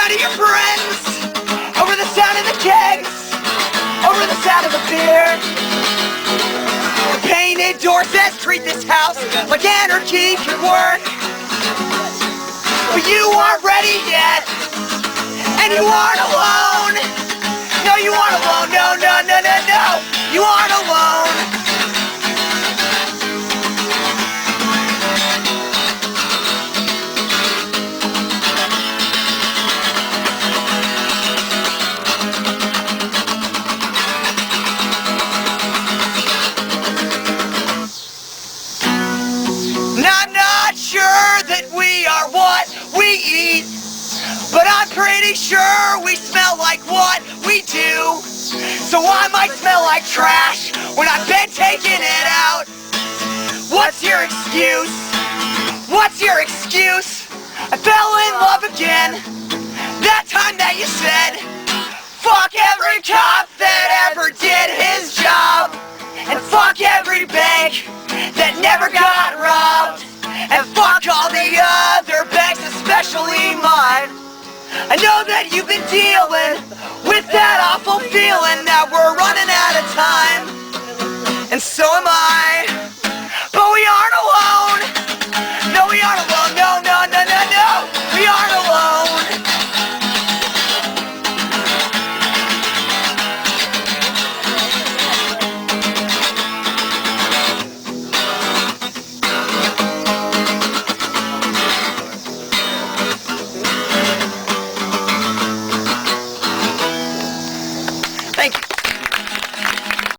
sound of your friends, over the sound of the kegs, over the sound of the beer. The painted door says treat this house like anarchy can work. But you aren't ready yet, and you aren't alone. No, you aren't alone, no, no, no, no, no. You aren't alone. I'm not sure that we are what we eat, but I'm pretty sure we smell like what we do. So I might smell like trash when I've been taking it out. What's your excuse? What's your excuse? I fell in love again. That time that you said, fuck every cop that ever did his job, and fuck every bank that never got robbed, and fuck all the other banks, especially mine. I know that you've been dealing with that awful feeling that we're running out of time, and so am I, but we aren't alone.